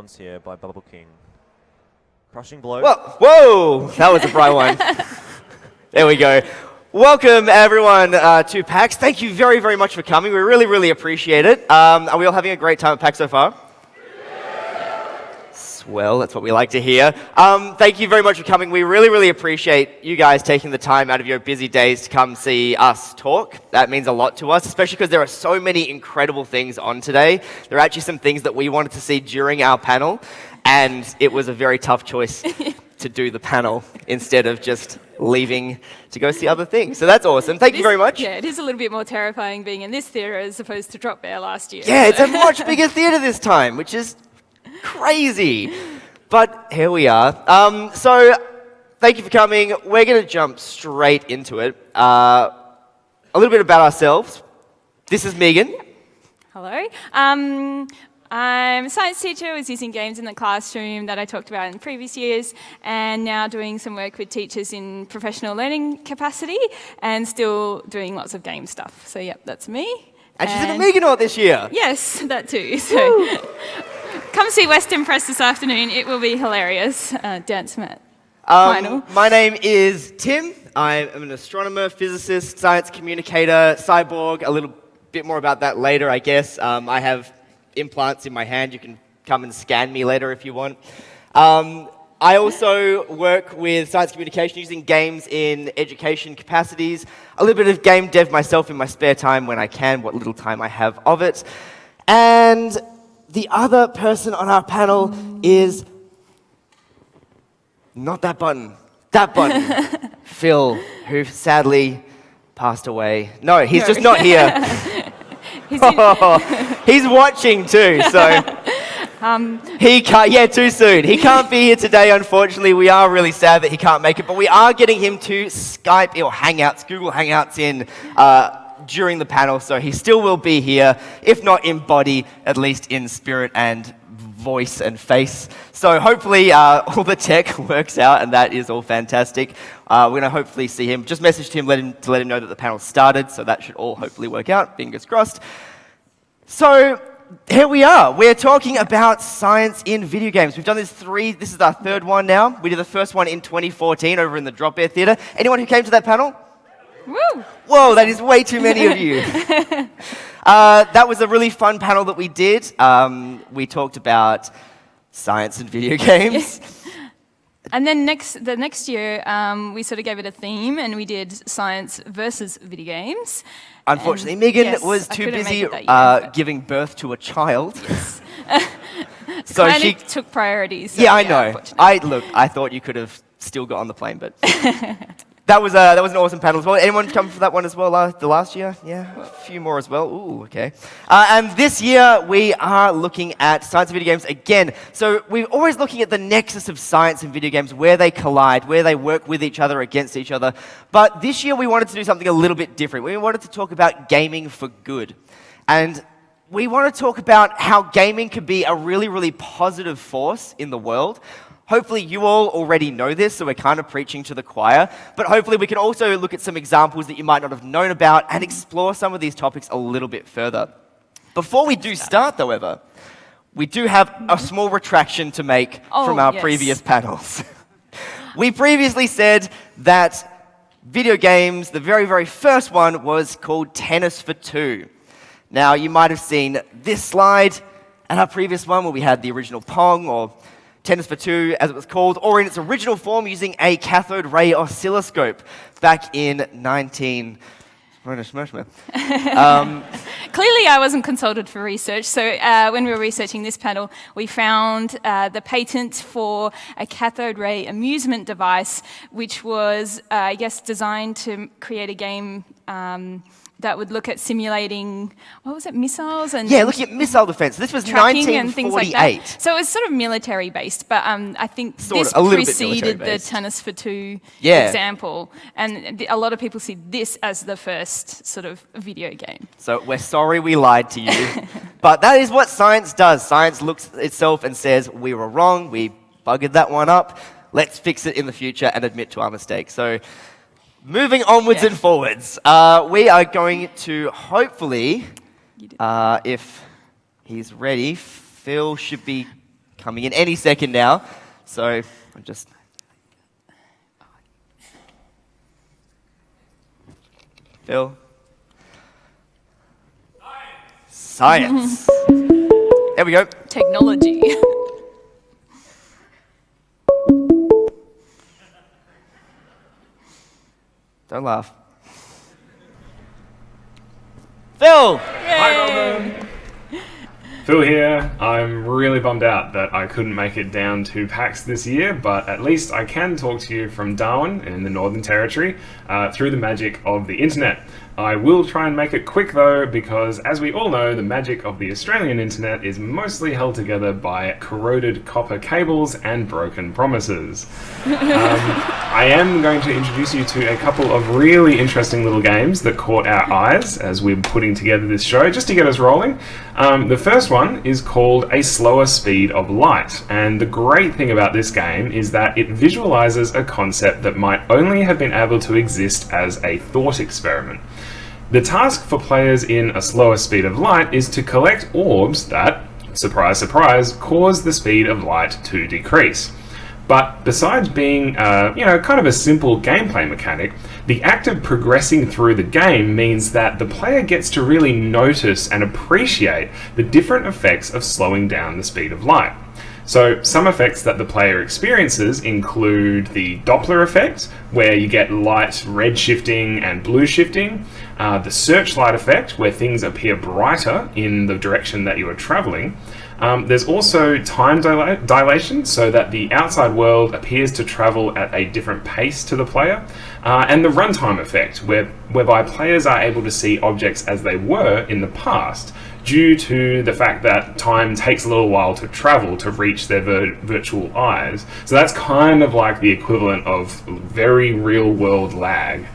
rounds here by Bubble King. Crushing blow. Whoa! That was a bright one. There we go. Welcome, everyone, to PAX. Thank you very, very much for coming. We really, really appreciate it. Are we all having a great time at PAX so far? Well, that's what we like to hear. Thank you very much for coming. We really, really appreciate you guys taking the time out of your busy days to come see us talk. That means a lot to us, especially because there are so many incredible things on today. There are actually some things that we wanted to see during our panel, and it was a very tough choice to do the panel instead of just leaving to go see other things. So that's awesome. Thank you very much. Yeah, it is a little bit more terrifying being in this theatre as opposed to Drop Bear last year. Yeah, it's a much bigger theatre this time, which is crazy. But here we are. So thank you for coming. We're going to jump straight into it. A little bit about ourselves. This is Megan. Hello. I'm a science teacher. I was using games in the classroom that I talked about in previous years, and now doing some work with teachers in professional learning capacity and still doing lots of game stuff. So, yep, that's me. And she's in the Meganaut this year. Yes, that too. So come see Western Press this afternoon. It will be hilarious. Dance mat final. My name is Tim. I am an astronomer, physicist, science communicator, cyborg. A little bit more about that later, I guess. I have implants in my hand. You can come and scan me later if you want. I also work with science communication using games in education capacities. A little bit of game dev myself in my spare time when I can, what little time I have of it. And the other person on our panel is not that button. That button. Phill, who sadly passed away. No, he's just not here. He's watching too, so he can't. Yeah, too soon. He can't be here today, unfortunately. We are really sad that he can't make it, but we are getting him to Skype or Hangouts, Google Hangouts in during the panel, so he still will be here, if not in body, at least in spirit and voice and face. So hopefully all the tech works out, and that is all fantastic. We're going to hopefully see him. Just messaged him, to let him know that the panel started, so that should all hopefully work out. Fingers crossed. So here we are. We're talking about science in video games. We've done this is our third one now. We did the first one in 2014 over in the Drop Bear Theatre. Anyone who came to that panel? Woo! Whoa, that is way too many of you. That was a really fun panel that we did. We talked about science and video games. And then the next year, we sort of gave it a theme, and we did science versus video games. Unfortunately, Megan was too busy giving birth to a child. Yes. So she took priorities. So yeah, I know. I thought you could have still got on the plane, but that was an awesome panel as well. Anyone come for that one as well the last year? Yeah, a few more as well. Ooh, okay. And this year we are looking at science and video games again. So we're always looking at the nexus of science and video games, where they collide, where they work with each other, against each other. But this year we wanted to do something a little bit different. We wanted to talk about gaming for good. And we want to talk about how gaming could be a really, really positive force in the world. Hopefully you all already know this, so we're kind of preaching to the choir, but hopefully we can also look at some examples that you might not have known about and explore some of these topics a little bit further. Before we do start, however, we do have a small retraction to make from our previous panels. We previously said that video games, the very, very first one was called Tennis for Two. Now, you might have seen this slide at our previous one where we had the original Pong, or Tennis for Two, as it was called, or in its original form using a cathode ray oscilloscope back in Clearly, I wasn't consulted for research, so when we were researching this panel, we found the patent for a cathode ray amusement device, which was, I guess, designed to create a game that would look at simulating, missiles? Looking at missile defense. This was 1948. And things like that. So it was sort of military-based, but I think this preceded the Tennis for Two example. And a lot of people see this as the first sort of video game. So we're sorry we lied to you. But that is what science does. Science looks at itself and says, we were wrong, we buggered that one up, let's fix it in the future and admit to our mistake. So moving onwards and forwards, we are going to hopefully, if he's ready, Phill should be coming in any second now. So I'm just... Phill? Science. There we go. Technology. Don't laugh. Phill! Yay! Phill here. I'm really bummed out that I couldn't make it down to PAX this year, but at least I can talk to you from Darwin in the Northern Territory through the magic of the internet. I will try and make it quick though, because as we all know, the magic of the Australian internet is mostly held together by corroded copper cables and broken promises. I am going to introduce you to a couple of really interesting little games that caught our eyes as we're putting together this show, just to get us rolling. The first one is called A Slower Speed of Light, and the great thing about this game is that it visualizes a concept that might only have been able to exist as a thought experiment. The task for players in A Slower Speed of Light is to collect orbs that, surprise surprise, cause the speed of light to decrease. But besides being, kind of a simple gameplay mechanic, the act of progressing through the game means that the player gets to really notice and appreciate the different effects of slowing down the speed of light. So some effects that the player experiences include the Doppler effect, where you get light red shifting and blue shifting, the searchlight effect, where things appear brighter in the direction that you are traveling. There's also time dilation, so that the outside world appears to travel at a different pace to the player, and the runtime effect, whereby players are able to see objects as they were in the past, due to the fact that time takes a little while to travel to reach their virtual eyes. So that's kind of like the equivalent of very real world lag.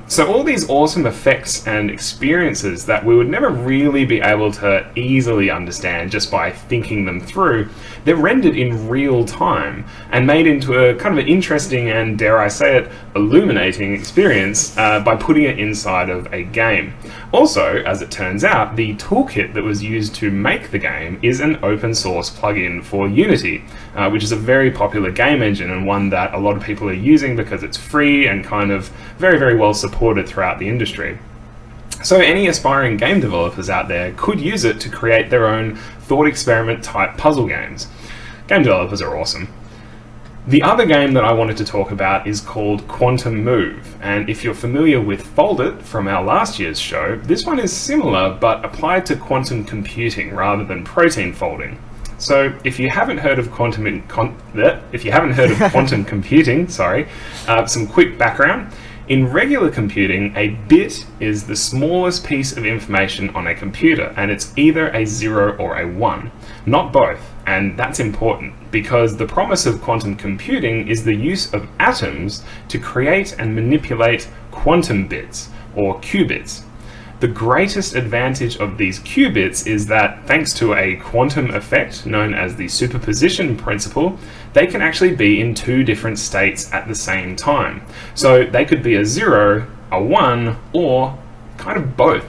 So all these awesome effects and experiences that we would never really be able to easily understand just by thinking them through, they're rendered in real time and made into a kind of an interesting and, dare I say it, illuminating experience by putting it inside of a game. Also, as it turns out, the toolkit that was used to make the game is an open source plugin for Unity, which is a very popular game engine and one that a lot of people are using because it's free and kind of very, very well supported throughout the industry. So any aspiring game developers out there could use it to create their own thought experiment type puzzle games. Game developers are awesome. The other game that I wanted to talk about is called Quantum Move, and if you're familiar with Fold It from our last year's show, this one is similar but applied to quantum computing rather than protein folding. So if you haven't heard of quantum computing, some quick background. In regular computing, a bit is the smallest piece of information on a computer, and it's either a 0 or a 1, not both. And that's important because the promise of quantum computing is the use of atoms to create and manipulate quantum bits, or qubits. The greatest advantage of these qubits is that, thanks to a quantum effect known as the superposition principle, they can actually be in two different states at the same time. So they could be a 0, a 1, or kind of both.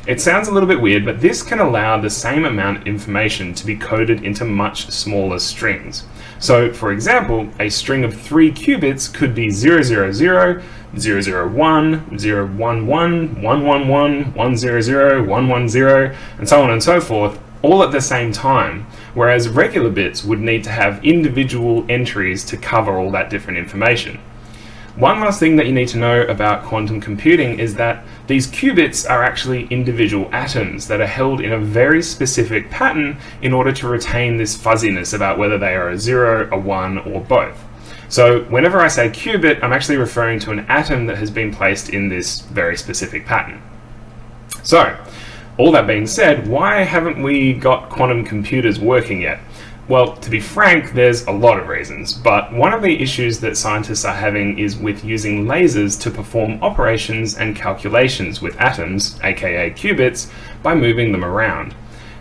It sounds a little bit weird, but this can allow the same amount of information to be coded into much smaller strings. So, for example, a string of 3 qubits could be 000, 001, 011, 111, 100, 110, and so on and so forth, all at the same time, whereas regular bits would need to have individual entries to cover all that different information. One last thing that you need to know about quantum computing is that these qubits are actually individual atoms that are held in a very specific pattern in order to retain this fuzziness about whether they are a 0, a 1, or both. So whenever I say qubit, I'm actually referring to an atom that has been placed in this very specific pattern. So, all that being said, why haven't we got quantum computers working yet? Well, to be frank, there's a lot of reasons, but one of the issues that scientists are having is with using lasers to perform operations and calculations with atoms, aka qubits, by moving them around.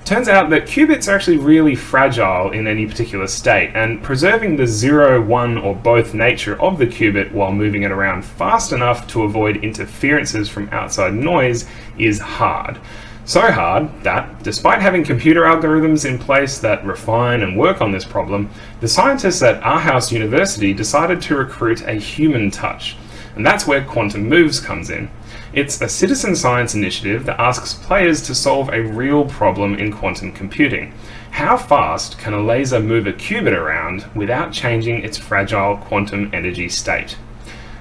Turns out that qubits are actually really fragile in any particular state, and preserving the 0, 1, or both nature of the qubit while moving it around fast enough to avoid interferences from outside noise is hard. So hard that, despite having computer algorithms in place that refine and work on this problem, the scientists at Aarhus University decided to recruit a human touch. And that's where Quantum Moves comes in. It's a citizen science initiative that asks players to solve a real problem in quantum computing. How fast can a laser move a qubit around without changing its fragile quantum energy state?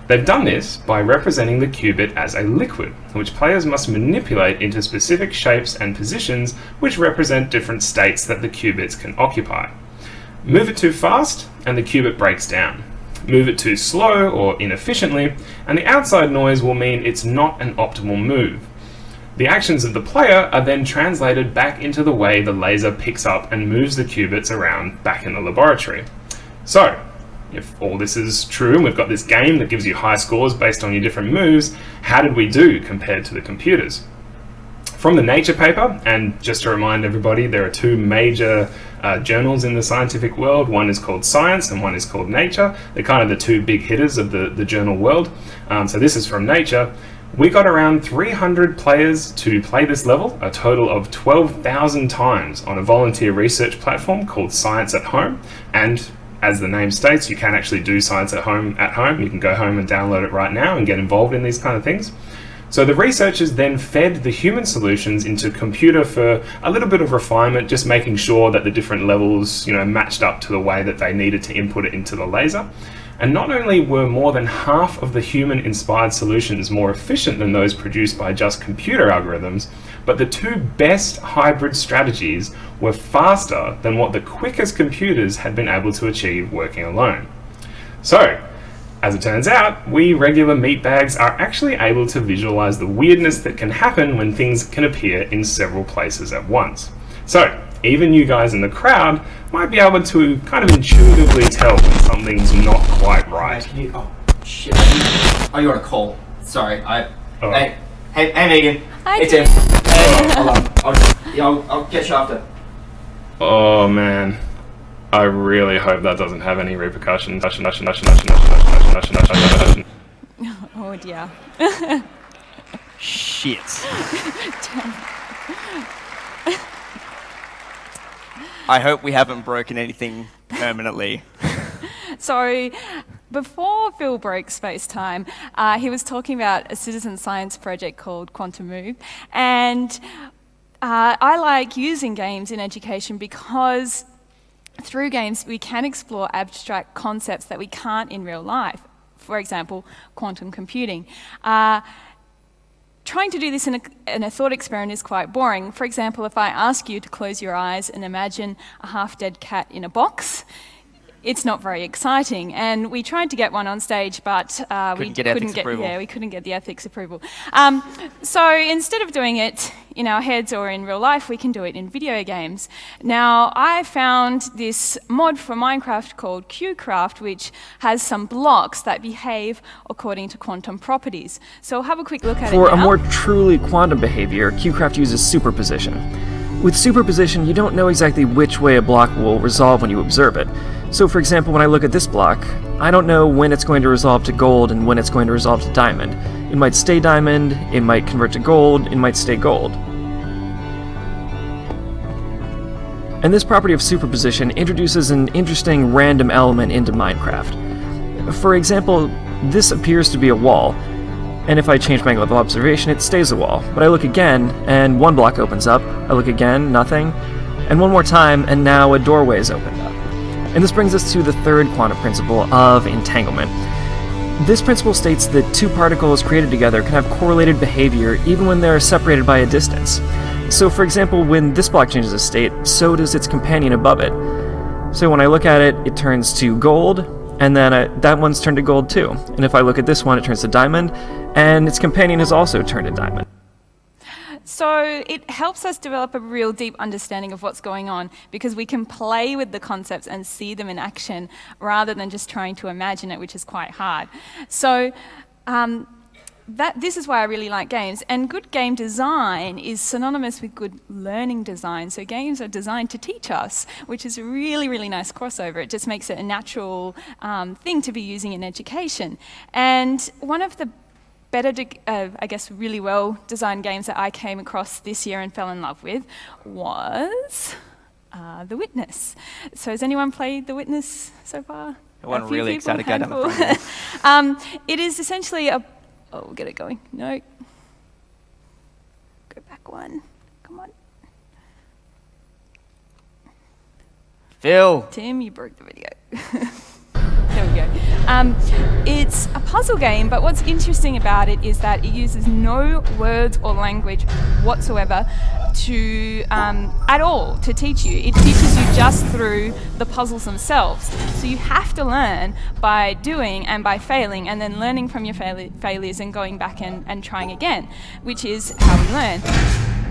They've done this by representing the qubit as a liquid, which players must manipulate into specific shapes and positions which represent different states that the qubits can occupy. Move it too fast, and the qubit breaks down. Move it too slow or inefficiently, and the outside noise will mean it's not an optimal move. The actions of the player are then translated back into the way the laser picks up and moves the qubits around back in the laboratory. So, if all this is true and we've got this game that gives you high scores based on your different moves, how did we do compared to the computers? From the Nature paper, and just to remind everybody, there are two major journals in the scientific world. One is called Science and one is called Nature. They're kind of the two big hitters of the journal world. So this is from Nature. We got around 300 players to play this level, a total of 12,000 times on a volunteer research platform called Science at Home. And as the name states, you can actually do science at home. You can go home and download it right now and get involved in these kind of things. So the researchers then fed the human solutions into computer for a little bit of refinement, just making sure that the different levels, matched up to the way that they needed to input it into the laser. And not only were more than half of the human-inspired solutions more efficient than those produced by just computer algorithms, but the two best hybrid strategies were faster than what the quickest computers had been able to achieve working alone. So, as it turns out, we regular meatbags are actually able to visualize the weirdness that can happen when things can appear in several places at once. So, even you guys in the crowd might be able to kind of intuitively tell when something's not quite right. Hey, oh, shit. You're on a call. Sorry. Oh. Hey, Megan. Hi, Hey, Tim. Hey, hold on. I'll get you after. Oh man, I really hope that doesn't have any repercussions. Oh dear. Shit. I hope we haven't broken anything permanently. So, before Phill broke space-time, he was talking about a citizen science project called Quantum Move, and I like using games in education because through games we can explore abstract concepts that we can't in real life. For example, quantum computing. Trying to do this in a thought experiment is quite boring. For example, if I ask you to close your eyes and imagine a half-dead cat in a box, it's not very exciting. And we tried to get one on stage, but we couldn't get the ethics approval. So instead of doing it in our heads or in real life, we can do it in video games. Now, I found this mod for Minecraft called QCraft, which has some blocks that behave according to quantum properties. So have a quick look at it now. For a more truly quantum behavior, QCraft uses superposition. With superposition, you don't know exactly which way a block will resolve when you observe it. So for example, when I look at this block, I don't know when it's going to resolve to gold and when it's going to resolve to diamond. It might stay diamond, it might convert to gold, it might stay gold. And this property of superposition introduces an interesting random element into Minecraft. For example, this appears to be a wall, and if I change my angle of observation, it stays a wall. But I look again, and one block opens up, I look again, nothing, and one more time, and now a doorway is opened up. And this brings us to the third quantum principle of entanglement. This principle states that two particles created together can have correlated behavior even when they're separated by a distance. So for example, when this block changes its state, so does its companion above it. So when I look at it, it turns to gold, and then that one's turned to gold too. And if I look at this one, it turns to diamond, and its companion has also turned to diamond. So it helps us develop a real deep understanding of what's going on because we can play with the concepts and see them in action rather than just trying to imagine it, which is quite hard. So this is why I really like games. And good game design is synonymous with good learning design. So games are designed to teach us, which is a really, really nice crossover. It just makes it a natural thing to be using in education. And one of the I guess, really well-designed games that I came across this year and fell in love with was The Witness. So has anyone played The Witness so far? Everyone really excited to go down the handful. front. It is essentially a... Oh, we'll get it going. No. Go back one. Come on. Phill. Tim, you broke the video. There we go. It's a puzzle game, but what's interesting about it is that it uses no words or language whatsoever to at all to teach you. It teaches you just through the puzzles themselves. So you have to learn by doing and by failing, and then learning from your failures and going back and trying again, which is how we learn.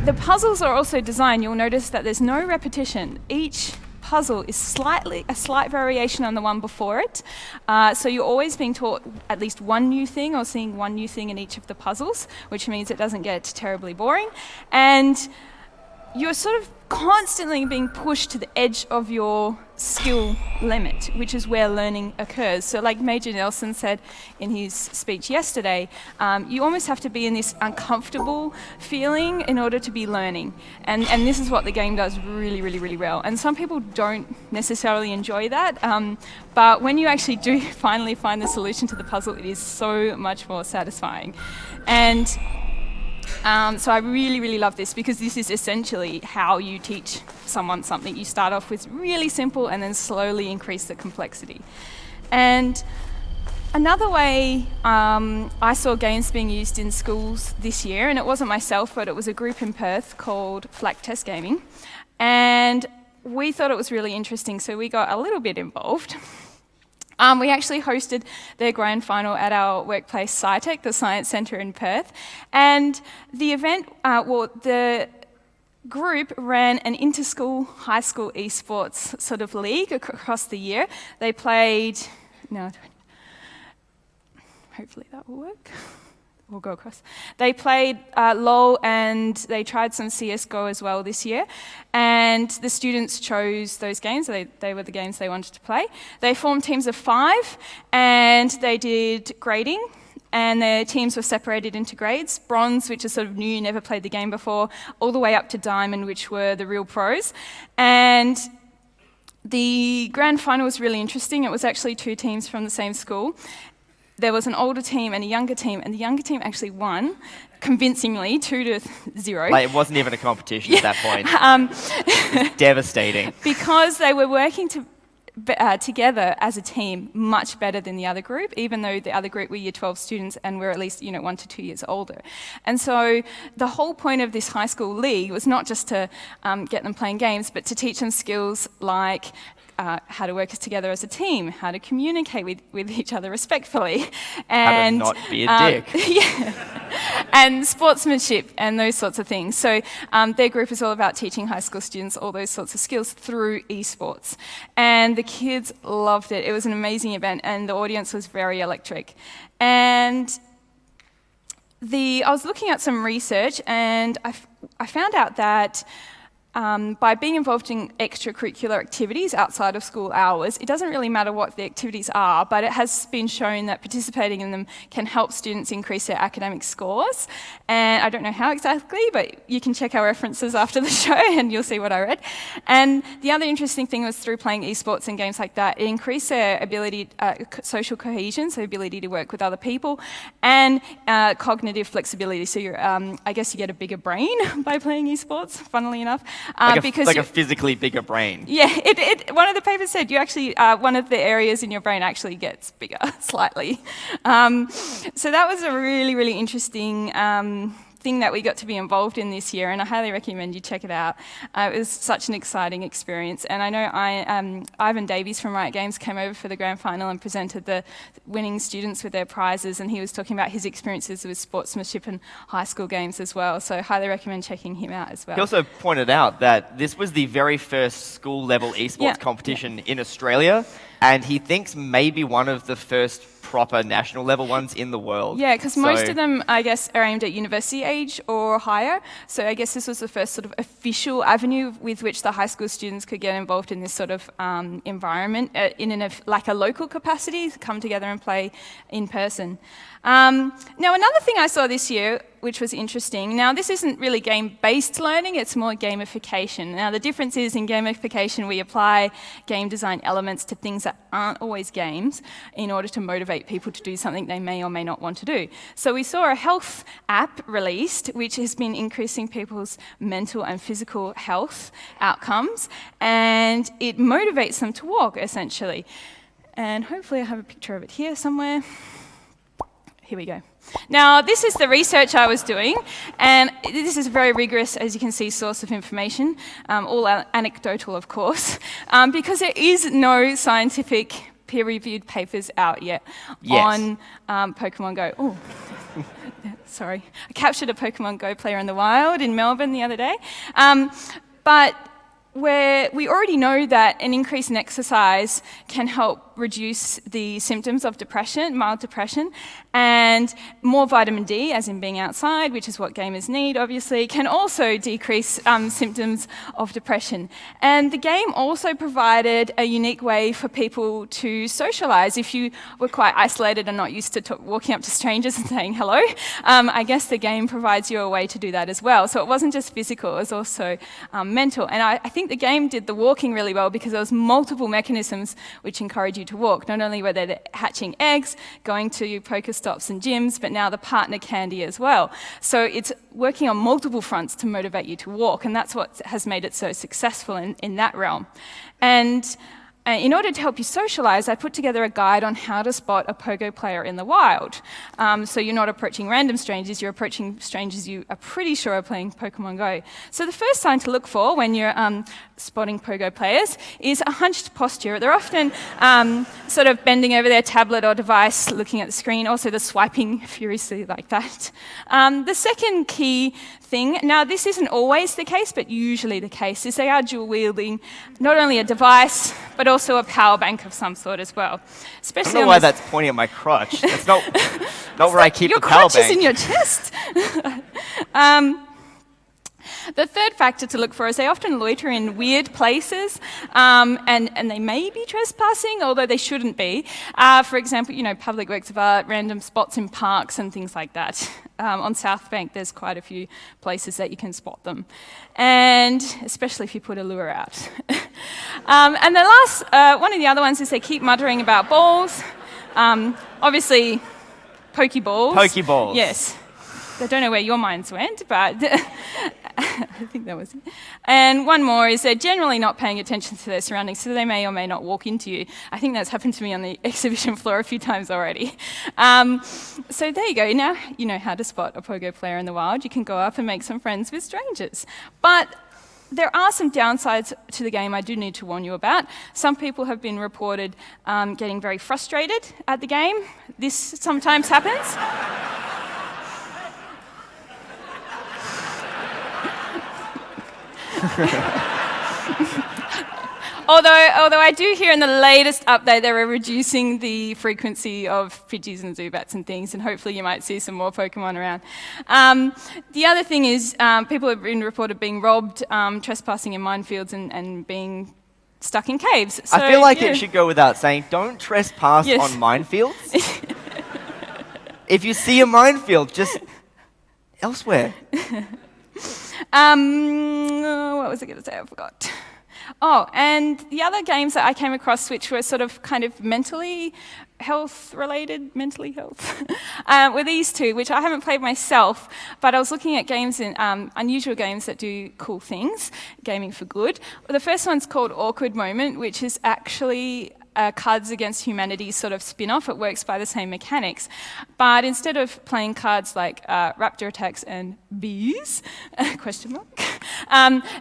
The puzzles are also designed, you'll notice that there's no repetition. Each puzzle is a slight variation on the one before it. So you're always being taught at least one new thing or seeing one new thing in each of the puzzles, which means it doesn't get terribly boring. And you're sort of constantly being pushed to the edge of your skill limit, which is where learning occurs. So like Major Nelson said in his speech yesterday, you almost have to be in this uncomfortable feeling in order to be learning. And this is what the game does really, really, really well. And some people don't necessarily enjoy that, but when you actually do finally find the solution to the puzzle, it is so much more satisfying. And so I really, really love this because this is essentially how you teach someone something. You start off with really simple and then slowly increase the complexity. And another way I saw games being used in schools this year, and it wasn't myself, but it was a group in Perth called Flak Test Gaming. And we thought it was really interesting, so we got a little bit involved. We actually hosted their grand final at our workplace, SciTech, the Science Centre in Perth. And the event, the group ran an inter-school, high school eSports sort of league across the year. They played, hopefully that will work. We'll go across. They played LOL and they tried some CSGO as well this year. And the students chose those games. They were the games they wanted to play. They formed teams of 5 and they did grading. And their teams were separated into grades. Bronze, which is sort of new, never played the game before, all the way up to Diamond, which were the real pros. And the grand final was really interesting. It was actually 2 teams from the same school. There was an older team and a younger team, and the younger team actually won convincingly, 2-0. Like, it wasn't even a competition at that point. It was devastating. Because they were working together as a team much better than the other group, even though the other group were Year 12 students and were at least 1 to 2 years older. And so the whole point of this high school league was not just to get them playing games, but to teach them skills like how to work together as a team, how to communicate with each other respectfully, and how to not be a dick. Yeah, and sportsmanship and those sorts of things. So their group is all about teaching high school students all those sorts of skills through eSports. And the kids loved it. It was an amazing event, and the audience was very electric. And I was looking at some research, and I found out that by being involved in extracurricular activities outside of school hours, it doesn't really matter what the activities are, but it has been shown that participating in them can help students increase their academic scores. And I don't know how exactly, but you can check our references after the show and you'll see what I read. And the other interesting thing was through playing eSports and games like that, it increased their ability, social cohesion, so ability to work with other people, and cognitive flexibility. So I guess you get a bigger brain by playing eSports, funnily enough. Like a physically bigger brain. Yeah, one of the papers said you actually, one of the areas in your brain actually gets bigger slightly. So that was a really, really interesting thing that we got to be involved in this year, and I highly recommend you check it out. It was such an exciting experience, and I know Ivan Davies from Riot Games came over for the grand final and presented the winning students with their prizes, and he was talking about his experiences with sportsmanship and high school games as well, so I highly recommend checking him out as well. He also pointed out that this was the very first school-level eSports competition in Australia, and he thinks maybe one of the first proper national level ones in the world. Yeah, because most of them, I guess, are aimed at university age or higher. So I guess this was the first sort of official avenue with which the high school students could get involved in this sort of environment like a local capacity, to come together and play in person. Now, another thing I saw this year, which was interesting, now this isn't really game-based learning, it's more gamification. Now, the difference is in gamification, we apply game design elements to things that aren't always games in order to motivate people to do something they may or may not want to do. So we saw a health app released, which has been increasing people's mental and physical health outcomes, and it motivates them to walk, essentially. And hopefully I have a picture of it here somewhere. Here we go. Now, this is the research I was doing, and this is a very rigorous, as you can see, source of information, all anecdotal, of course, because there is no scientific peer-reviewed papers out yet on Pokemon Go. Oh, sorry. I captured a Pokemon Go player in the wild in Melbourne the other day. But where we already know that an increase in exercise can help reduce the symptoms of depression, mild depression, and more vitamin D, as in being outside, which is what gamers need, obviously, can also decrease symptoms of depression. And the game also provided a unique way for people to socialise. If you were quite isolated and not used to walking up to strangers and saying hello, I guess the game provides you a way to do that as well. So it wasn't just physical, it was also mental. And I think the game did the walking really well because there was multiple mechanisms which encourage you to walk. Not only were there hatching eggs, going to Pokestops and gyms, but now the partner candy as well. So it's working on multiple fronts to motivate you to walk, and that's what has made it so successful in that realm. And in order to help you socialise, I put together a guide on how to spot a Pogo player in the wild. So you're not approaching random strangers, you're approaching strangers you are pretty sure are playing Pokemon Go. So the first sign to look for when you're spotting Pogo players is a hunched posture. They're often sort of bending over their tablet or device, looking at the screen, also the swiping furiously like that. The second key thing, now this isn't always the case, but usually the case, is they are dual-wielding not only a device, but also a power bank of some sort as well. Especially I don't know why that's pointing at my crotch. That's not where I keep the power bank. Your crotch is in your chest. The third factor to look for is they often loiter in weird places, and they may be trespassing, although they shouldn't be. For example, public works of art, random spots in parks and things like that. On South Bank, there's quite a few places that you can spot them, and especially if you put a lure out. And the last, one of the other ones is they keep muttering about balls. Obviously, Pokeballs. Pokeballs. Yes. I don't know where your minds went, but I think that was it. And one more is they're generally not paying attention to their surroundings, so they may or may not walk into you. I think that's happened to me on the exhibition floor a few times already. So there you go. Now you know how to spot a Pogo player in the wild. You can go up and make some friends with strangers. But there are some downsides to the game I do need to warn you about. Some people have been reported getting very frustrated at the game. This sometimes happens. Although I do hear in the latest update they were reducing the frequency of Pidgeys and Zubats and things, and hopefully you might see some more Pokemon around. The other thing is people have been reported being robbed, trespassing in minefields and being stuck in caves. So, I feel like it should go without saying, don't trespass on minefields. If you see a minefield, just elsewhere. What was I going to say? I forgot. Oh, and the other games that I came across, which were sort of kind of mentally health, were these two, which I haven't played myself, but I was looking at games, unusual games that do cool things, gaming for good. The first one's called Awkward Moment, which is actually Cards Against Humanity sort of spin-off. It works by the same mechanics. But instead of playing cards like raptor attacks and bees, question mark,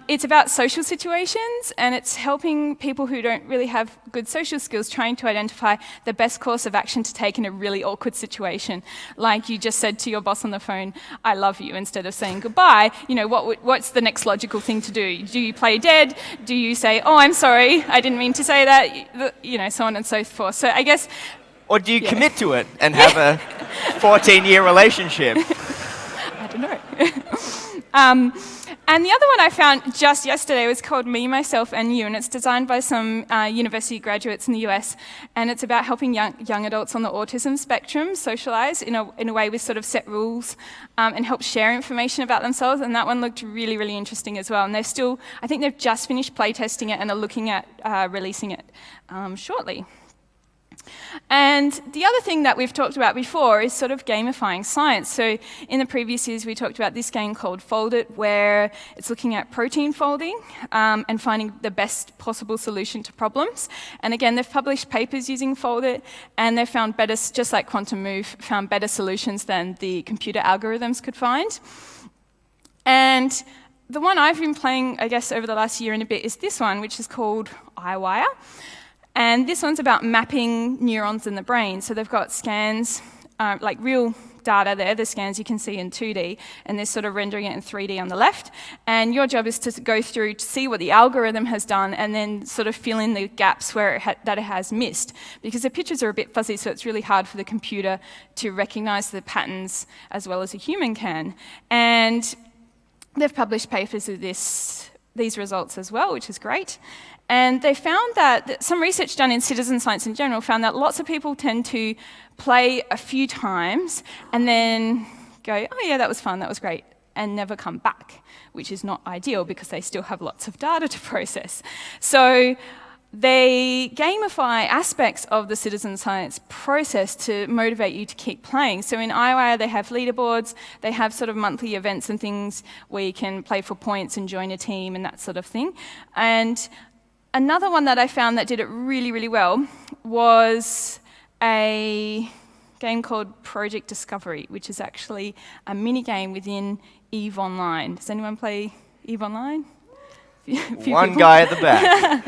it's about social situations, and it's helping people who don't really have good social skills trying to identify the best course of action to take in a really awkward situation. Like you just said to your boss on the phone, I love you, instead of saying goodbye. What's the next logical thing to do? Do you play dead? Do you say, oh, I'm sorry, I didn't mean to say that? So on and so forth. So I guess Or do you commit to it and have a 14-year relationship? I don't know. And the other one I found just yesterday was called Me, Myself, and You, and it's designed by some university graduates in the US, and it's about helping young adults on the autism spectrum socialize in a way with sort of set rules and help share information about themselves, and that one looked really, really interesting as well. And I think they've just finished playtesting it and are looking at releasing it shortly. And the other thing that we've talked about before is sort of gamifying science. So in the previous years, we talked about this game called Fold It, where it's looking at protein folding and finding the best possible solution to problems. And again, they've published papers using Fold It, and they've found better, just like Quantum Move, found better solutions than the computer algorithms could find. And the one I've been playing, I guess, over the last year and a bit is this one, which is called iWire. And this one's about mapping neurons in the brain. So they've got scans, like real data there, the scans you can see in 2D, and they're sort of rendering it in 3D on the left. And your job is to go through to see what the algorithm has done and then sort of fill in the gaps where that it has missed. Because the pictures are a bit fuzzy, so it's really hard for the computer to recognize the patterns as well as a human can. And they've published papers of these results as well, which is great. And they found that some research done in citizen science in general found that lots of people tend to play a few times and then go, oh yeah, that was fun, that was great, and never come back, which is not ideal because they still have lots of data to process. So they gamify aspects of the citizen science process to motivate you to keep playing. So in iWire, they have leaderboards, they have sort of monthly events and things where you can play for points and join a team and that sort of thing. And another one that I found that did it really, really well was a game called Project Discovery, which is actually a mini game within EVE Online. Does anyone play EVE Online? One guy at the back.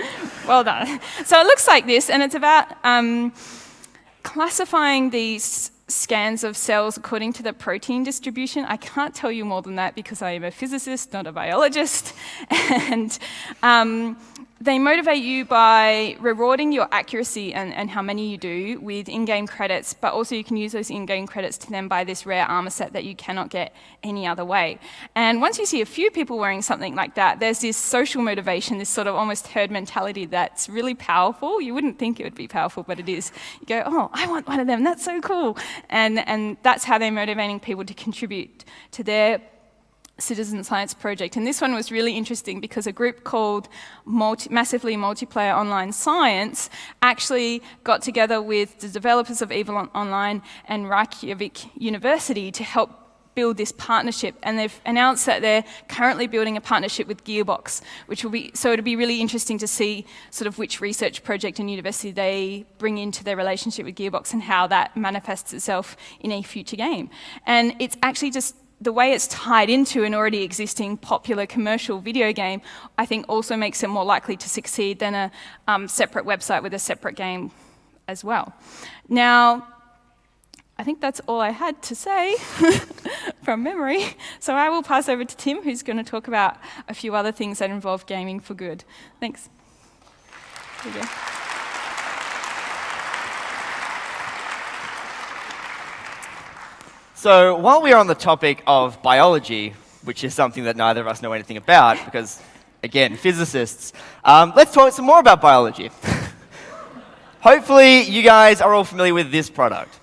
Well done. So it looks like this, and it's about classifying these scans of cells according to the protein distribution. I can't tell you more than that because I am a physicist, not a biologist. And they motivate you by rewarding your accuracy and how many you do with in-game credits, but also you can use those in-game credits to then buy this rare armor set that you cannot get any other way. And once you see a few people wearing something like that, there's this social motivation, this sort of almost herd mentality that's really powerful. You wouldn't think it would be powerful, but it is. You go, oh, I want one of them, that's so cool. And that's how they're motivating people to contribute to their citizen science project. And this one was really interesting because a group called Massively Multiplayer Online Science actually got together with the developers of EVE Online and Reykjavik University to help build this partnership, and they've announced that they're currently building a partnership with Gearbox, which will be, so it'll be really interesting to see sort of which research project and university they bring into their relationship with Gearbox and how that manifests itself in a future game. And it's actually just the way it's tied into an already existing popular commercial video game, I think also makes it more likely to succeed than a separate website with a separate game as well. Now, I think that's all I had to say from memory. So I will pass over to Tim, who's going to talk about a few other things that involve gaming for good. Thanks. There you go. So while we are on the topic of biology, which is something that neither of us know anything about, because, again, physicists, let's talk some more about biology. Hopefully you guys are all familiar with this product.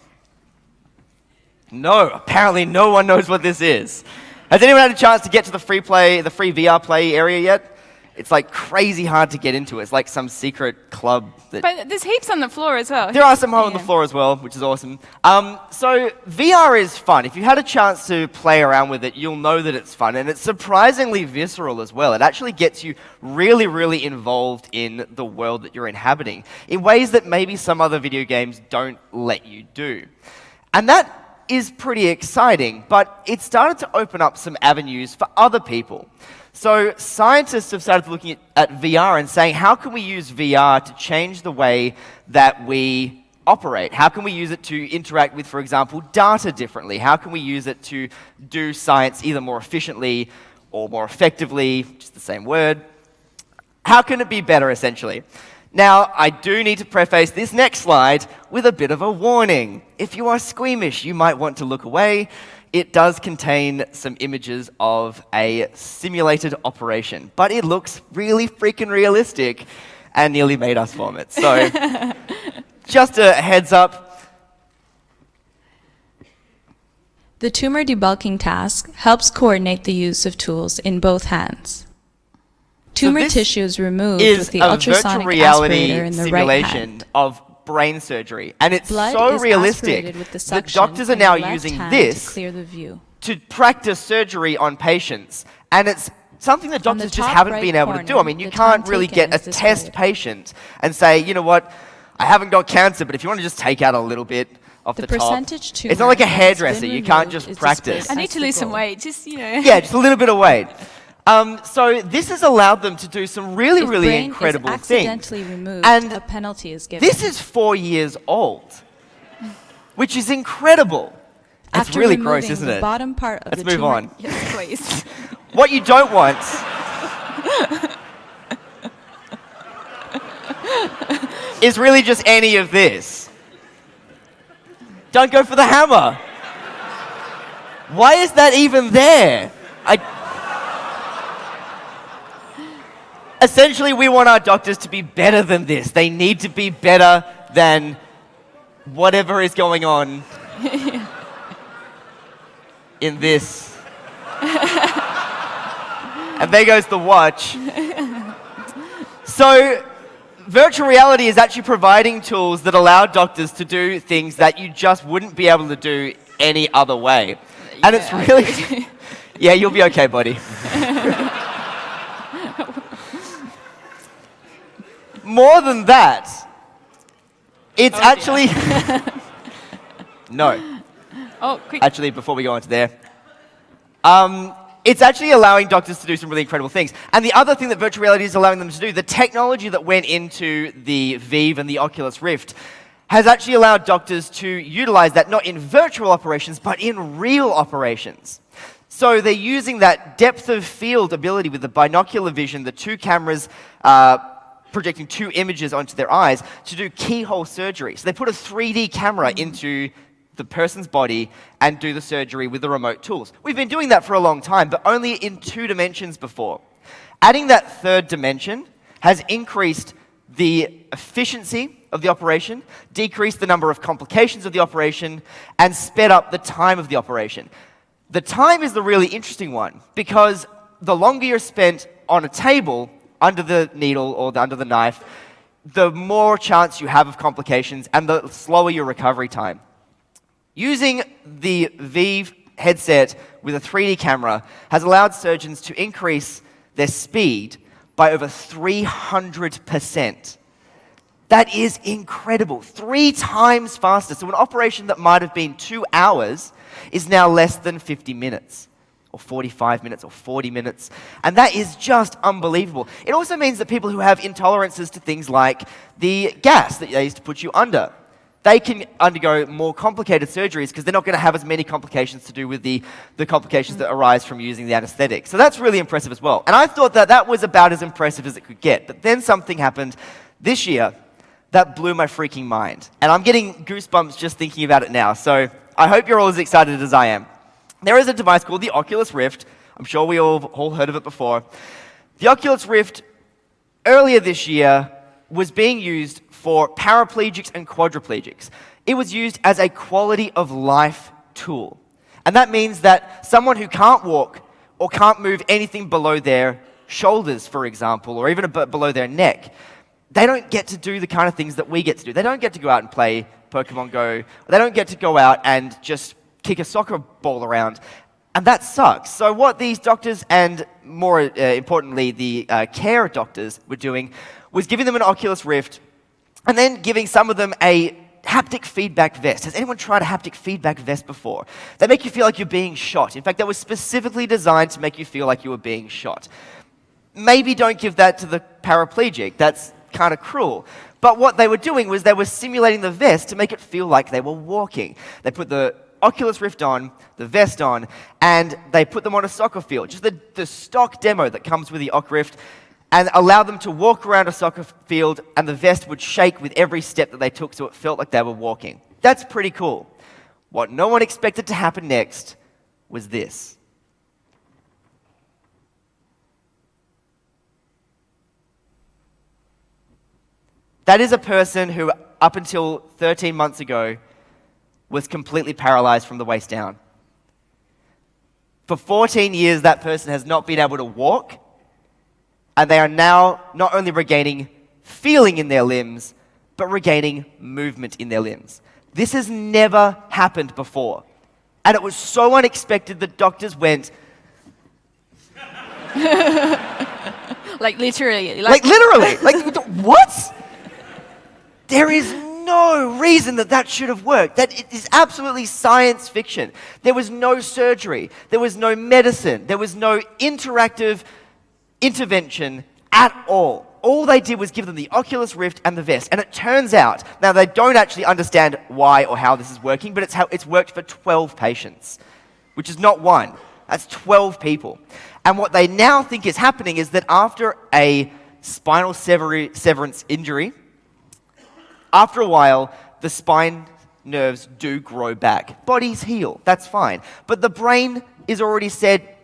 No, apparently no one knows what this is. Has anyone had a chance to get to the free VR play area yet? It's like crazy hard to get into. It's like some secret club. But there's heaps on the floor as well. There are some on the floor as well, which is awesome. So VR is fun. If you had a chance to play around with it, you'll know that it's fun. And it's surprisingly visceral as well. It actually gets you really, really involved in the world that you're inhabiting in ways that maybe some other video games don't let you do. And that is pretty exciting, but it started to open up some avenues for other people. So scientists have started looking at VR and saying, how can we use VR to change the way that we operate? How can we use it to interact with, for example, data differently? How can we use it to do science either more efficiently or more effectively, which is the same word? How can it be better, essentially? Now, I do need to preface this next slide with a bit of a warning. If you are squeamish, you might want to look away. It does contain some images of a simulated operation, but it looks really freaking realistic and nearly made us vomit. So, just a heads up. The tumor debulking task helps coordinate the use of tools in both hands. Tumor tissue is removed with the ultrasonic aspirator in the right hand. Of brain surgery, and it's Blood so is realistic aspirated with the that suction doctors are in the now left using hand this to clear the view. to practice surgery on patients, and it's something that On the doctors just top haven't right been able to do. I corner, mean, you the can't time really taken get a is test displayed. patient and say, you know what, I haven't got cancer, but if you want to just take out a little bit off the top. percentage tumor It's not like a that has hairdresser. been You can't removed just is practice. displayed. I need to the lose some goal. weight, just, Yeah, just a little bit of weight. So this has allowed them to do some really, If really brain incredible is things. accidentally removed, And a penalty is given. this is 4 years old, which is incredible. It's After really removing gross, isn't the it? bottom part of Let's the move tumor, on. yes, please. What you don't want is really just any of this. Don't go for the hammer. Why is that even there? Essentially, we want our doctors to be better than this. They need to be better than whatever is going on in this. And there goes the watch. So, virtual reality is actually providing tools that allow doctors to do things that you just wouldn't be able to do any other way. And it's really... Yeah, you'll be okay, buddy. More than that, it's actually... No. Oh, quick. Actually, before we go on to there, it's actually allowing doctors to do some really incredible things. And the other thing that virtual reality is allowing them to do, the technology that went into the Vive and the Oculus Rift, has actually allowed doctors to utilize that not in virtual operations, but in real operations. So they're using that depth of field ability with the binocular vision, the two cameras projecting two images onto their eyes to do keyhole surgery. So they put a 3D camera into the person's body and do the surgery with the remote tools. We've been doing that for a long time, but only in 2 dimensions before. Adding that third dimension has increased the efficiency of the operation, decreased the number of complications of the operation, and sped up the time of the operation. The time is the really interesting one, because the longer you're spent on a table, under the needle or under the knife, the more chance you have of complications and the slower your recovery time. Using the Vive headset with a 3D camera has allowed surgeons to increase their speed by over 300%. That is incredible. 3 times faster. So an operation that might have been 2 hours is now less than 50 minutes, or 45 minutes, or 40 minutes. And that is just unbelievable. It also means that people who have intolerances to things like the gas that they used to put you under, they can undergo more complicated surgeries because they're not going to have as many complications to do with the complications that arise from using the anesthetic. So that's really impressive as well. And I thought that that was about as impressive as it could get. But then something happened this year that blew my freaking mind. And I'm getting goosebumps just thinking about it now. So I hope you're all as excited as I am. There is a device called the Oculus Rift. I'm sure we all heard of it before. The Oculus Rift, earlier this year, was being used for paraplegics and quadriplegics. It was used as a quality of life tool. And that means that someone who can't walk or can't move anything below their shoulders, for example, or even below their neck, they don't get to do the kind of things that we get to do. They don't get to go out and play Pokemon Go. They don't get to go out and just kick a soccer ball around. And that sucks. So what these doctors and, more importantly, the care doctors were doing was giving them an Oculus Rift and then giving some of them a haptic feedback vest. Has anyone tried a haptic feedback vest before? They make you feel like you're being shot. In fact, that was specifically designed to make you feel like you were being shot. Maybe don't give that to the paraplegic. That's kind of cruel. But what they were doing was they were simulating the vest to make it feel like they were walking. They put the Oculus Rift on, the vest on, and they put them on a soccer field. Just the stock demo that comes with the Oc Rift. and allow them to walk around a soccer field, and the vest would shake with every step that they took, so it felt like they were walking. That's pretty cool. What no one expected to happen next was this. That is a person who, up until 13 months ago, was completely paralyzed from the waist down. For 14 years, that person has not been able to walk, and they are now not only regaining feeling in their limbs, but regaining movement in their limbs. This has never happened before. And it was so unexpected that doctors went... Like literally. Like literally. Like, what? There is no reason that that should have worked. That it is absolutely science fiction. There was no surgery. There was no medicine. There was no interactive intervention at all. All they did was give them the Oculus Rift and the vest. And it turns out, now they don't actually understand why or how this is working, but it's worked for 12 patients, which is not one. That's 12 people. And what they now think is happening is that after a spinal severance injury, after a while, the spine nerves do grow back. Bodies heal, that's fine. But the brain is already said,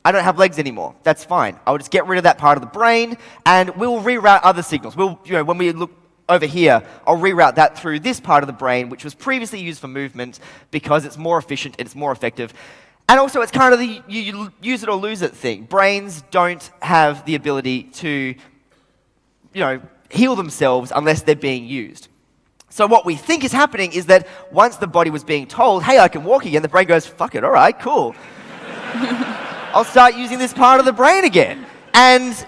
I don't have legs anymore. That's fine. I'll just get rid of that part of the brain, and we'll reroute other signals. When we look over here, I'll reroute that through this part of the brain, which was previously used for movement because it's more efficient and it's more effective. And also, it's kind of the you use it or lose it thing. Brains don't have the ability to, heal themselves unless they're being used. So what we think is happening is that once the body was being told, hey, I can walk again, the brain goes, fuck it, all right, cool. I'll start using this part of the brain again. And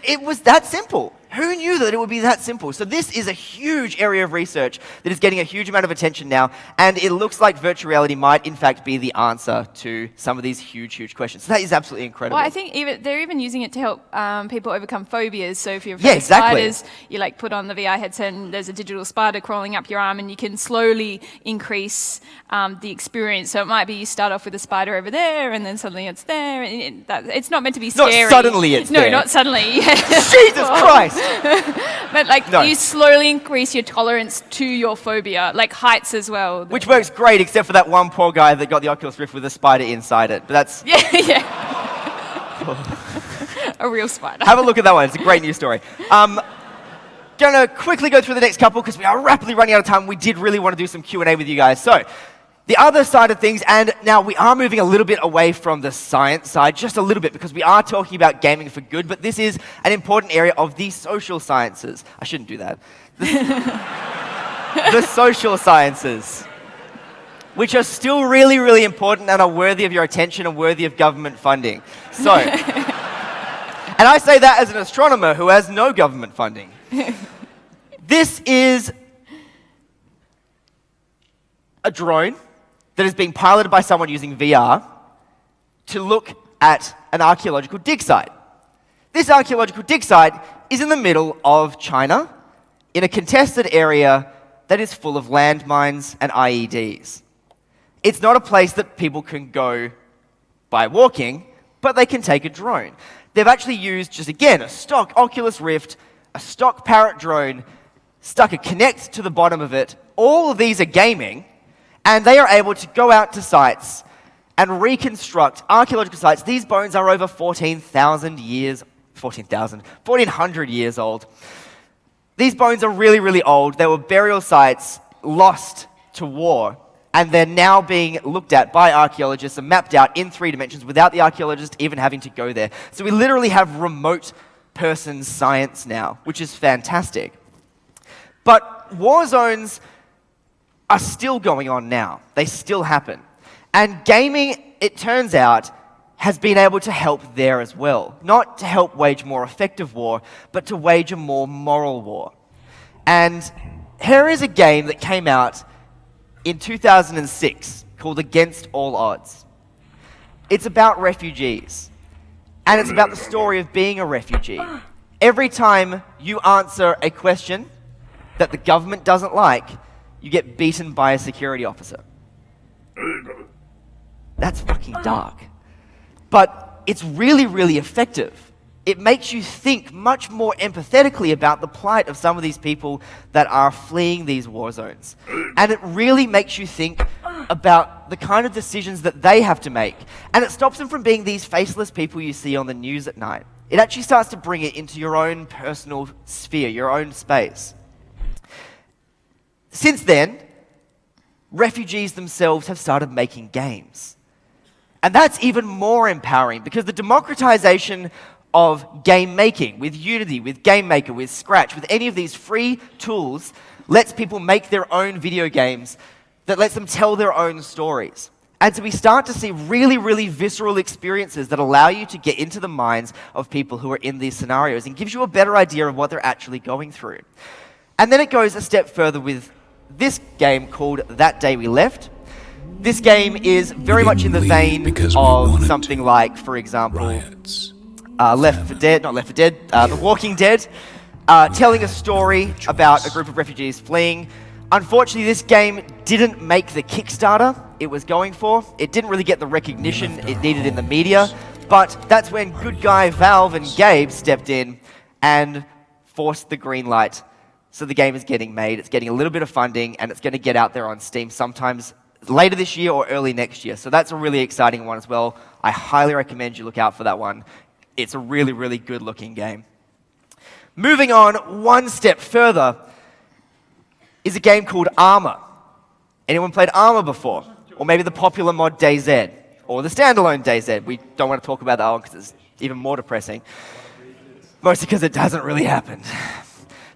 it was that simple. Who knew that it would be that simple? So this is a huge area of research that is getting a huge amount of attention now, and it looks like virtual reality might, in fact, be the answer to some of these huge, huge questions. So that is absolutely incredible. Well, I think they're even using it to help people overcome phobias. So if you're afraid of spiders, you put on the VR headset and there's a digital spider crawling up your arm, and you can slowly increase the experience. So it might be you start off with a spider over there, and then suddenly it's there. And it's not meant to be scary. Not suddenly it's there. No, not suddenly. Jesus Christ! But you slowly increase your tolerance to your phobia, like heights as well. Which works great, except for that one poor guy that got the Oculus Rift with a spider inside it. But that's... Yeah. A real spider. Have a look at that one. It's a great news story. Going to quickly go through the next couple because we are rapidly running out of time. We did really want to do some Q&A with you guys. So, the other side of things, and now we are moving a little bit away from the science side, just a little bit, because we are talking about gaming for good, but this is an important area of the social sciences. I shouldn't do that. The social sciences, which are still really, really important and are worthy of your attention and worthy of government funding. So, and I say that as an astronomer who has no government funding. This is a drone that is being piloted by someone using VR to look at an archaeological dig site. This archaeological dig site is in the middle of China, in a contested area that is full of landmines and IEDs. It's not a place that people can go by walking, but they can take a drone. They've actually used, just again, a stock Oculus Rift, a stock Parrot drone, stuck a Kinect to the bottom of it. All of these are gaming, and they are able to go out to sites and reconstruct archaeological sites. These bones are over 14,000 years, 1,400 years old. These bones are really, really old. They were burial sites lost to war, and they're now being looked at by archaeologists and mapped out in 3 dimensions without the archaeologist even having to go there. So we literally have remote person science now, which is fantastic. But war zones are still going on now. They still happen. And gaming, it turns out, has been able to help there as well. Not to help wage more effective war, but to wage a more moral war. And here is a game that came out in 2006 called Against All Odds. It's about refugees. And it's about the story of being a refugee. Every time you answer a question that the government doesn't like, you get beaten by a security officer. That's fucking dark. But it's really, really effective. it makes you think much more empathetically about the plight of some of these people that are fleeing these war zones. And it really makes you think about the kind of decisions that they have to make. And it stops them from being these faceless people you see on the news at night. It actually starts to bring it into your own personal sphere, your own space. Since then, refugees themselves have started making games. And that's even more empowering because the democratization of game making, with Unity, with GameMaker, with Scratch, with any of these free tools, lets people make their own video games that lets them tell their own stories. And so we start to see really, really visceral experiences that allow you to get into the minds of people who are in these scenarios and gives you a better idea of what they're actually going through. And then it goes a step further with this game called That Day We Left. This game is very much in the vein of something like, for example, The Walking Dead, telling a story about a group of refugees fleeing. Unfortunately, this game didn't make the Kickstarter it was going for. It didn't really get the recognition it needed in the media, but that's when good guy Valve and Gabe stepped in and forced the green light. So the game is getting made, it's getting a little bit of funding, and it's going to get out there on Steam sometimes later this year or early next year. So that's a really exciting one as well. I highly recommend you look out for that one. It's a really, really good-looking game. Moving on one step further is a game called Armor. Anyone played Armor before? Or maybe the popular mod DayZ, or the standalone DayZ. We don't want to talk about that one because it's even more depressing. Mostly because it hasn't really happened.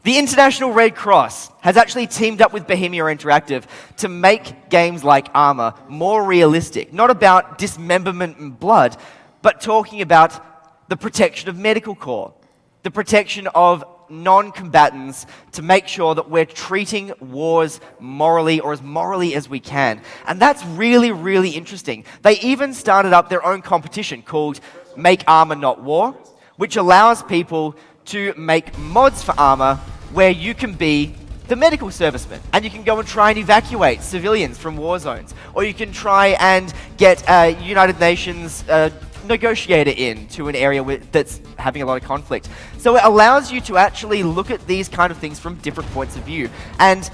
The International Red Cross has actually teamed up with Bohemia Interactive to make games like Armor more realistic. Not about dismemberment and blood, but talking about the protection of medical corps, the protection of non-combatants to make sure that we're treating wars morally or as morally as we can. And that's really, really interesting. They even started up their own competition called Make Armor Not War, which allows people to make mods for Armor where you can be the medical serviceman and you can go and try and evacuate civilians from war zones, or you can try and get a United Nations negotiator in to an area that's having a lot of conflict. So it allows you to actually look at these kind of things from different points of view. And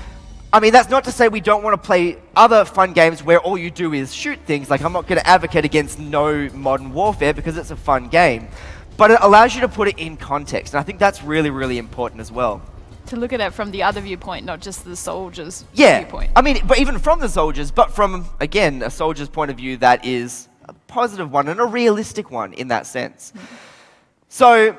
I mean, that's not to say we don't want to play other fun games where all you do is shoot things. Like, I'm not going to advocate against no modern warfare because it's a fun game. But it allows you to put it in context. And I think that's really, really important as well. To look at it from the other viewpoint, not just the soldier's viewpoint. I mean, but even from the soldiers, but from, again, a soldier's point of view that is a positive one and a realistic one in that sense. So,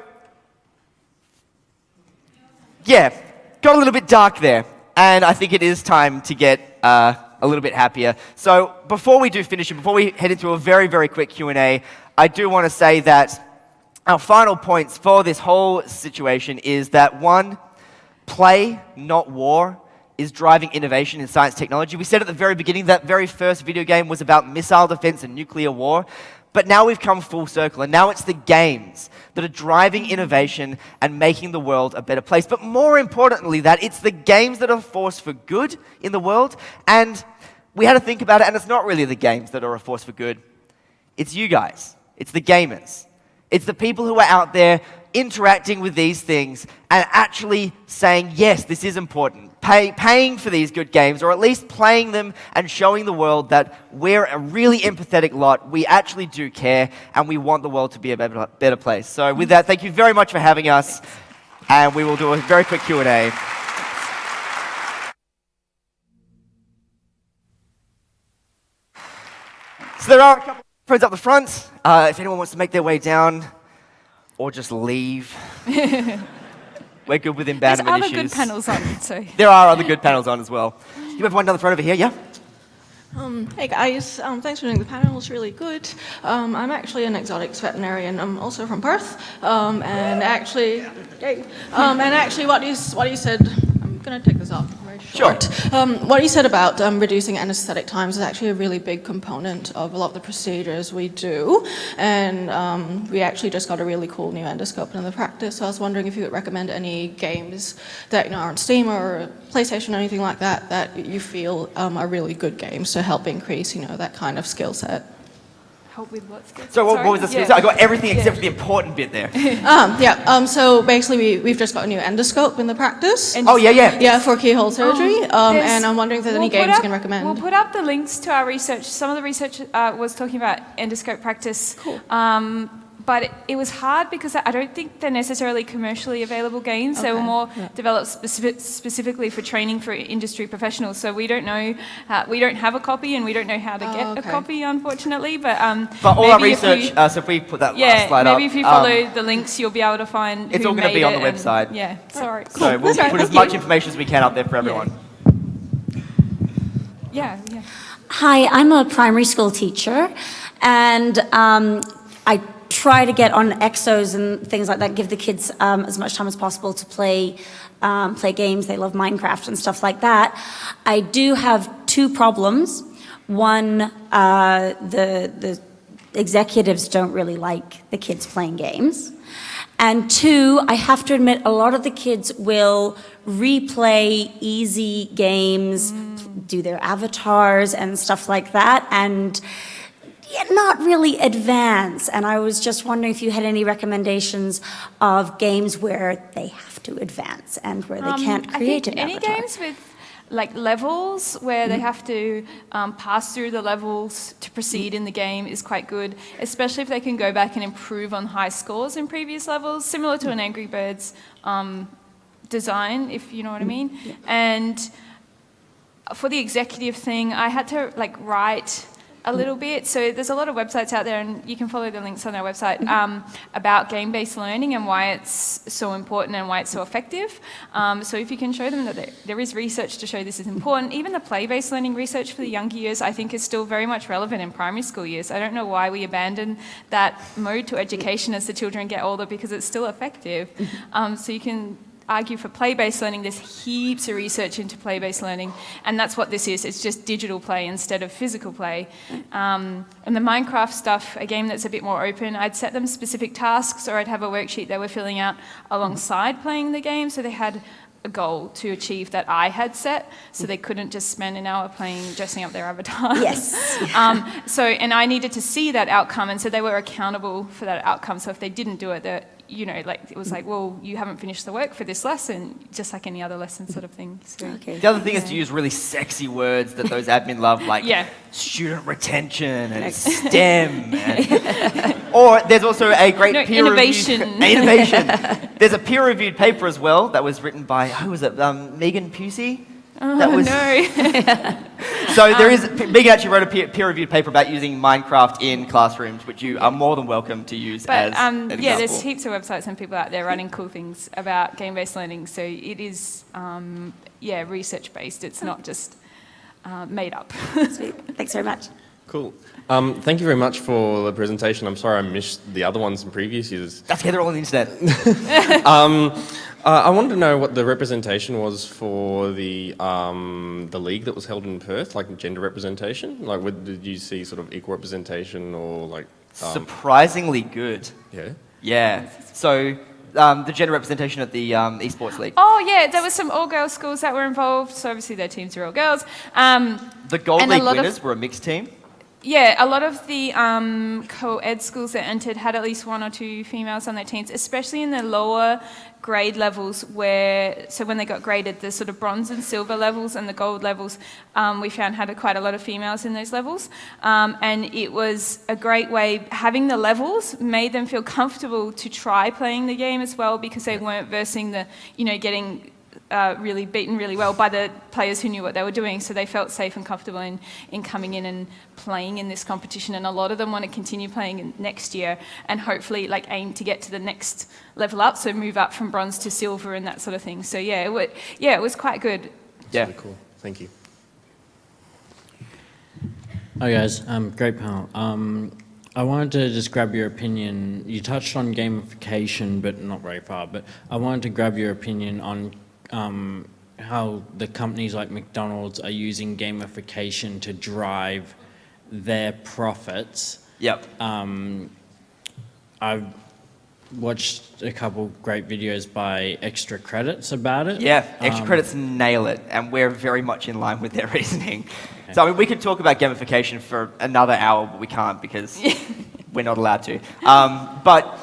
yeah, got a little bit dark there. And I think it is time to get a little bit happier. So before we do finish it, before we head into a very, very quick Q&A, I do want to say that our final points for this whole situation is that, one, play, not war, is driving innovation in science technology. We said at the very beginning that very first video game was about missile defense and nuclear war, but now we've come full circle, and now it's the games that are driving innovation and making the world a better place. But more importantly, that it's the games that are a force for good in the world, and we had to think about it, and it's not really the games that are a force for good. It's you guys. It's the gamers. It's the people who are out there interacting with these things and actually saying, yes, this is important. Paying for these good games, or at least playing them and showing the world that we're a really empathetic lot. We actually do care, and we want the world to be a better place. So with that, thank you very much for having us, and we will do a very quick Q&A. So there are a couple of friends up the front. If anyone wants to make their way down, or just leave. We're good with abandonment issues. There's other good panels on, so. There are other good panels on as well. You have one down the front over here, yeah? Hey guys, thanks for doing the panel, it's really good. I'm actually an exotics veterinarian. I'm also from Perth, and actually what you said, I'm going to take this off very short. Sure. What you said about reducing anesthetic times is actually a really big component of a lot of the procedures we do, and we actually just got a really cool new endoscope in the practice, so I was wondering if you would recommend any games that are on Steam or PlayStation or anything like that that you feel are really good games to help increase, that kind of skill set. Help with what's good. So what was the skill set? I got everything except for the important bit there. So basically we've just got a new endoscope in the practice. Yeah, for keyhole surgery. And I'm wondering if there's any games you can recommend. We'll put up the links to our research. Some of the research was talking about endoscope practice. Cool. But it was hard because I don't think they're necessarily commercially available games. They were more developed specifically for training for industry professionals. So we don't know, we don't have a copy and we don't know how to get a copy, unfortunately. But all our research, so if we put that last slide up. maybe if you follow the links, you'll be able to find it's all going to be on the website. Sorry. Cool. So we'll put as much information as we can up there for everyone. Hi, I'm a primary school teacher, and I try to get on exos and things like that, give the kids as much time as possible to play games. They love Minecraft and stuff like that. I do have two problems. One, the executives don't really like the kids playing games. And two, I have to admit, a lot of the kids will replay easy games, do their avatars and stuff like that, and not really advance. And I was just wondering if you had any recommendations of games where they have to advance and where they can't create an avatar. Any games with like levels where they have to pass through the levels to proceed in the game is quite good, especially if they can go back and improve on high scores in previous levels, similar to an Angry Birds design, if you know what I mean. And for the executive thing, I had to write a little bit. So there's a lot of websites out there, and you can follow the links on our website about game-based learning and why it's so important and why it's so effective. So if you can show them that there is research to show this is important, even the play-based learning research for the younger years, I think is still very much relevant in primary school years. I don't know why we abandon that mode to education as the children get older, because it's still effective. So you can argue for play-based learning. There's heaps of research into play-based learning, and that's what this is. It's just digital play instead of physical play. And the Minecraft stuff, a game that's a bit more open, I'd set them specific tasks, or I'd have a worksheet they were filling out alongside playing the game, so they had a goal to achieve that I had set, so they couldn't just spend an hour dressing up their avatars. Yes. And I needed to see that outcome, and so they were accountable for that outcome. So if they didn't do it, it was like, well, you haven't finished the work for this lesson, just like any other lesson sort of thing. So, the other thing is to use really sexy words that those admin love, like student retention and STEM. Or there's also a great innovation. Innovation. There's a peer-reviewed paper as well that was written by, who was it, Megan Pusey? So there is, Megan actually wrote a peer-reviewed paper about using Minecraft in classrooms, which you are more than welcome to use as an example. There's heaps of websites and people out there running cool things about game-based learning, so it is, research-based. It's not just made up. Sweet. Thanks very much. Cool. Thank you very much for the presentation. I'm sorry I missed the other ones in previous years. That's okay, they're all on the internet. I wanted to know what the representation was for the league that was held in Perth, like gender representation. Like, did you see sort of equal representation or like? Surprisingly good. Yeah. Yeah. So the gender representation at the eSports league. Oh yeah, there were some all-girls schools that were involved. So obviously their teams are all girls. The Gold League winners were a mixed team. Yeah, a lot of the co-ed schools that entered had at least one or two females on their teams, especially in the lower grade levels so when they got graded, the sort of bronze and silver levels and the gold levels, we found had quite a lot of females in those levels. And it was a great way, having the levels made them feel comfortable to try playing the game as well, because they weren't versing getting really beaten really well by the players who knew what they were doing, so they felt safe and comfortable in coming in and playing in this competition. And a lot of them want to continue playing next year and hopefully aim to get to the next level up, so move up from bronze to silver and that sort of thing. So it was quite good. Yeah, really cool. Thank you. Hi guys, great panel. I wanted to just grab your opinion. You touched on gamification, but not very far. But I wanted to grab your opinion on how the companies like McDonald's are using gamification to drive their profits. Yep. watched a couple great videos by Extra Credits about it. Yeah, Extra Credits nail it, and we're very much in line with their reasoning. Okay. So I mean, we could talk about gamification for another hour, but we can't because we're not allowed to. But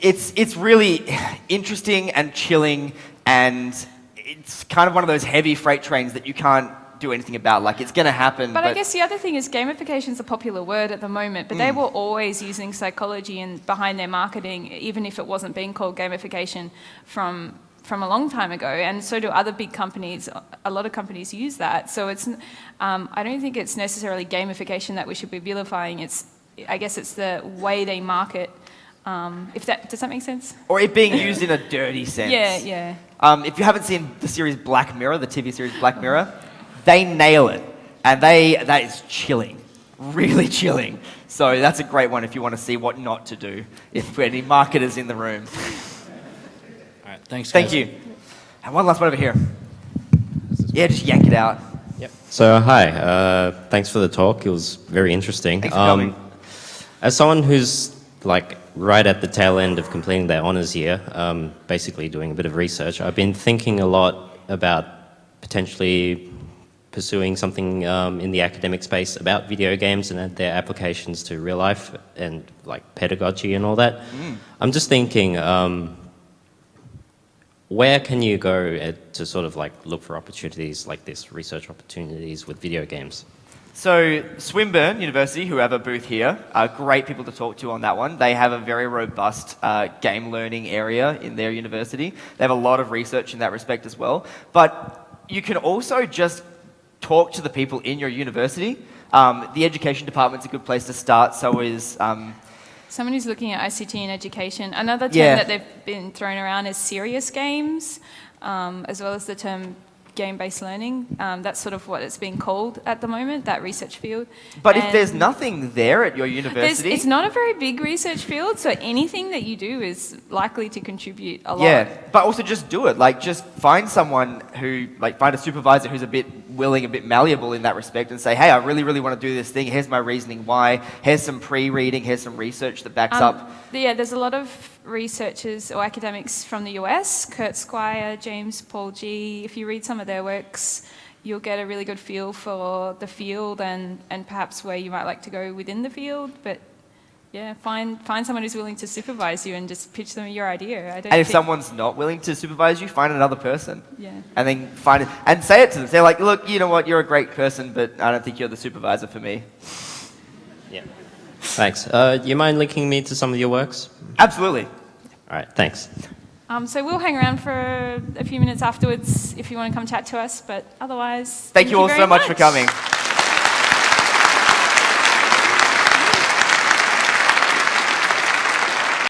it's really interesting and chilling, and it's kind of one of those heavy freight trains that you can't do anything about. Like, it's going to happen. But I guess the other thing is gamification is a popular word at the moment, but they were always using psychology and behind their marketing, even if it wasn't being called gamification from a long time ago. And so do other big companies. A lot of companies use that. So it's, I don't think it's necessarily gamification that we should be vilifying. I guess it's the way they market. Does that make sense? Or it being used in a dirty sense. Yeah. If you haven't seen the series Black Mirror, the TV series Black Mirror, they nail it, and that is chilling, really chilling. So that's a great one if you want to see what not to do, if we're any marketers in the room. All right, thanks, Thank guys. you. And one last one over here. Yeah, just yank it out. Yep. So, hi. Thanks for the talk. It was very interesting. Thanks for coming. As someone who's like right at the tail end of completing their honours year, basically doing a bit of research, I've been thinking a lot about potentially pursuing something in the academic space about video games and their applications to real life and like pedagogy and all that. I'm just thinking, where can you go to sort of like look for opportunities like this, research opportunities with video games? So Swinburne University, who have a booth here, are great people to talk to on that one. They have a very robust game learning area in their university. They have a lot of research in that respect as well. But you can also just talk to the people in your university. The education department's a good place to start, so is... Someone who's looking at ICT in education. Another term that they've been thrown around is serious games, as well as the term game-based learning. That's sort of what it's being called at the moment, that research field. But if there's nothing there at your university... It's not a very big research field, so anything that you do is likely to contribute a lot. Yeah, but also just do it. Like, just find someone who, like, find a supervisor who's a bit willing, a bit malleable in that respect, and say, hey, I really, really want to do this thing. Here's my reasoning why. Here's some pre-reading. Here's some research that backs up. Yeah, there's a lot of researchers or academics from the US, Kurt Squire, James Paul G. If you read some of their works, you'll get a really good feel for the field and perhaps where you might like to go within the field. But yeah, find someone who's willing to supervise you and just pitch them your idea. And if someone's not willing to supervise you, find another person. Yeah. And then find it and say it to them. Say like, look, you know what, you're a great person, but I don't think you're the supervisor for me. Yeah. Thanks. You mind linking me to some of your works? Absolutely. All right, thanks. So we'll hang around for a few minutes afterwards if you want to come chat to us, but otherwise... Thank you all so much for coming.